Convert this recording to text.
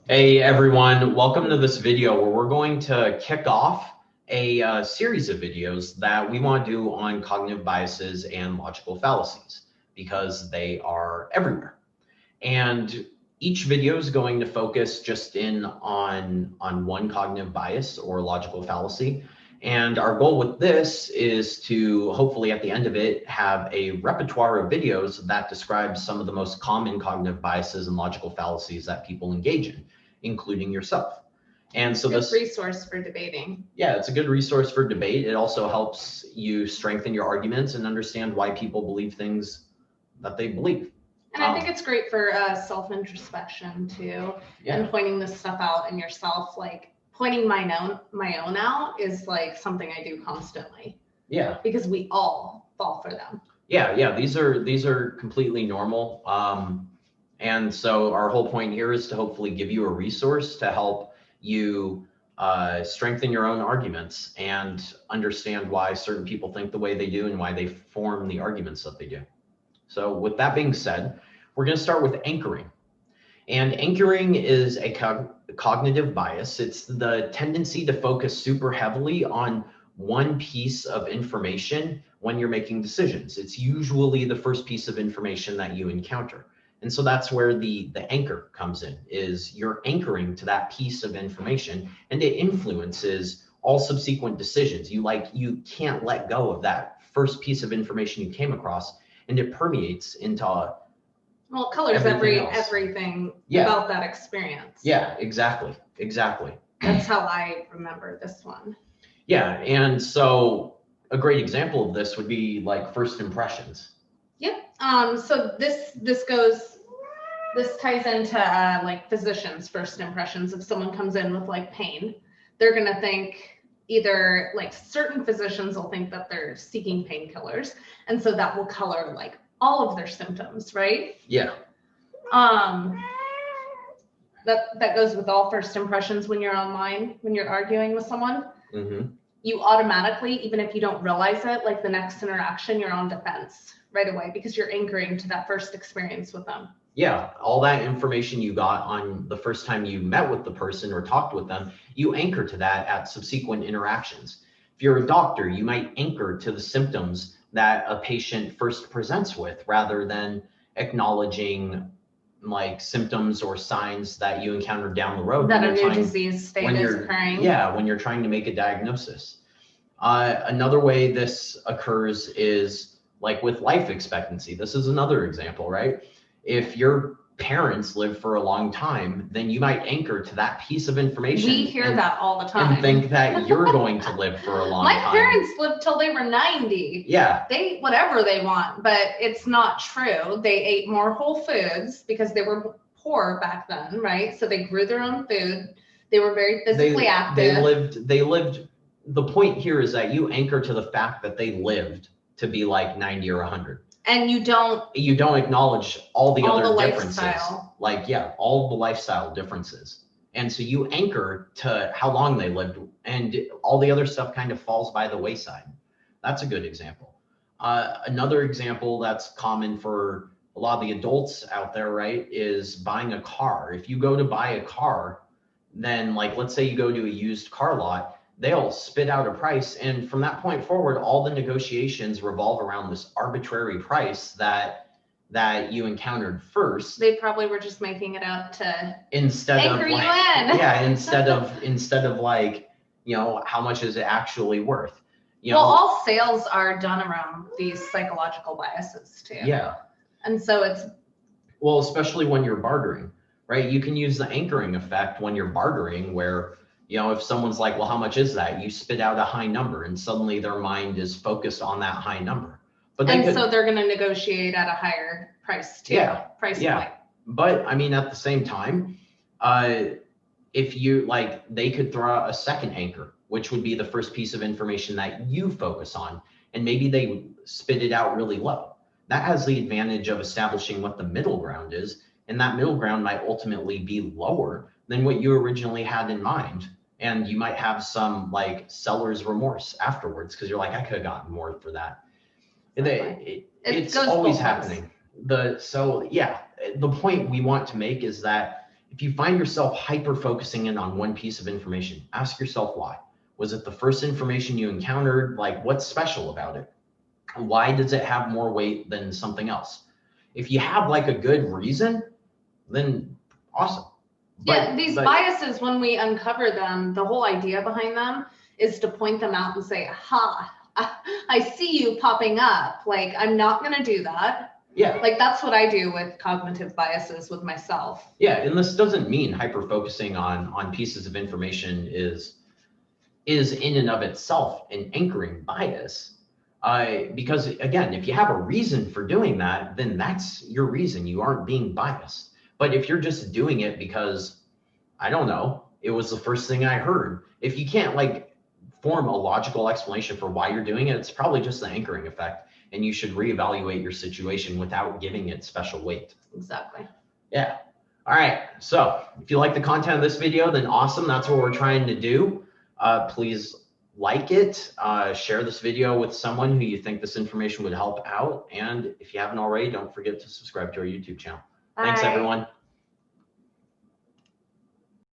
Hey everyone, welcome to this video where we're going to kick off a series of videos that we want to do on cognitive biases and logical fallacies because they are everywhere. And each video is going to focus just in on one cognitive bias or logical fallacy. And our goal with this is to hopefully at the end of it have a repertoire of videos that describes some of the most common cognitive biases and logical fallacies that people engage in, including yourself. And so this resource for debating. Yeah, it's a good resource for debate. It also helps you strengthen your arguments and understand why people believe things that they believe. And I think it's great for self-introspection too, and pointing this stuff out in yourself. Like pointing my own out is like something I do constantly. Yeah. Because we all fall for them. Yeah. These are completely normal. And so our whole point here is to hopefully give you a resource to help you strengthen your own arguments and understand why certain people think the way they do and why they form the arguments that they do. So with that being said, we're going to start with anchoring. And anchoring is a cognitive bias. It's the tendency to focus super heavily on one piece of information when you're making decisions. It's usually the first piece of information that you encounter. And so that's where the anchor comes in, is you're anchoring to that piece of information and it influences all subsequent decisions. You can't let go of that first piece of information you came across, and it permeates into well, it colors everything about that experience. Yeah, exactly. That's how I remember this one. Yeah, and so a great example of this would be like first impressions. Yep. So this ties into like physicians' first impressions. If someone comes in with like pain, they're gonna think either like certain physicians will think that they're seeking painkillers, and so that will color like all of their symptoms, right? Yeah. That goes with all first impressions when you're online, when you're arguing with someone. Mm-hmm. You automatically, even if you don't realize it, like the next interaction, you're on defense right away because you're anchoring to that first experience with them. Yeah, all that information you got on the first time you met with the person or talked with them, you anchor to that at subsequent interactions. If you're a doctor, you might anchor to the symptoms that a patient first presents with rather than acknowledging like symptoms or signs that you encountered down the road. That a new disease state is occurring. Yeah, when you're trying to make a diagnosis. Another way this occurs is like with life expectancy. This is another example, right? If your parents live for a long time, then you might anchor to that piece of information. We hear that all the time. And think that you're going to live for a long time. My parents lived till they were 90. Yeah. They whatever they want, but it's not true. They ate more whole foods because they were poor back then, right? So they grew their own food. They were very physically active. They lived. The point here is that you anchor to the fact that they lived to be like 90 or 100. And you don't acknowledge all the other differences. Lifestyle. Like, yeah, all the lifestyle differences. And so you anchor to how long they lived, and all the other stuff kind of falls by the wayside. That's a good example. Another example that's common for a lot of the adults out there, right, is buying a car. If you go to buy a car, then like, let's say you go to a used car lot, they'll spit out a price. And from that point forward, all the negotiations revolve around this arbitrary price that you encountered first. They probably were just making it up to anchor you in. Yeah, instead of like, you know, how much is it actually worth? You know, well, all sales are done around these psychological biases too. Yeah. And so it's, well, especially when you're bartering, right? You can use the anchoring effect when you're bartering where, you know, if someone's like, well, how much is that? You spit out a high number and suddenly their mind is focused on that high number. But so they're going to negotiate at a higher price too. Yeah. Price point. But I mean, at the same time, if you like, they could throw out a second anchor, which would be the first piece of information that you focus on. And maybe they would spit it out really low. That has the advantage of establishing what the middle ground is. And that middle ground might ultimately be lower than what you originally had in mind. And you might have some like seller's remorse afterwards because you're like, I could have gotten more for that. It's always happening. The point we want to make is that If you find yourself hyper focusing in on one piece of information, ask yourself why. Was it the first information you encountered? Like, what's special about it? Why does it have more weight than something else? If you have like a good reason, then awesome. Yeah, these biases, when we uncover them, the whole idea behind them is to point them out and say, ha, I see you popping up. Like, I'm not going to do that. Yeah. Like, that's what I do with cognitive biases with myself. Yeah, and this doesn't mean hyper focusing on pieces of information is in and of itself an anchoring bias. Because again, if you have a reason for doing that, then that's your reason. You aren't being biased. But if you're just doing it because, I don't know, it was the first thing I heard, if you can't like form a logical explanation for why you're doing it, it's probably just the anchoring effect. And you should reevaluate your situation without giving it special weight. Exactly. Yeah. All right. So if you like the content of this video, then awesome. That's what we're trying to do. Please like it, share this video with someone who you think this information would help out. And if you haven't already, don't forget to subscribe to our YouTube channel. Thanks, everyone.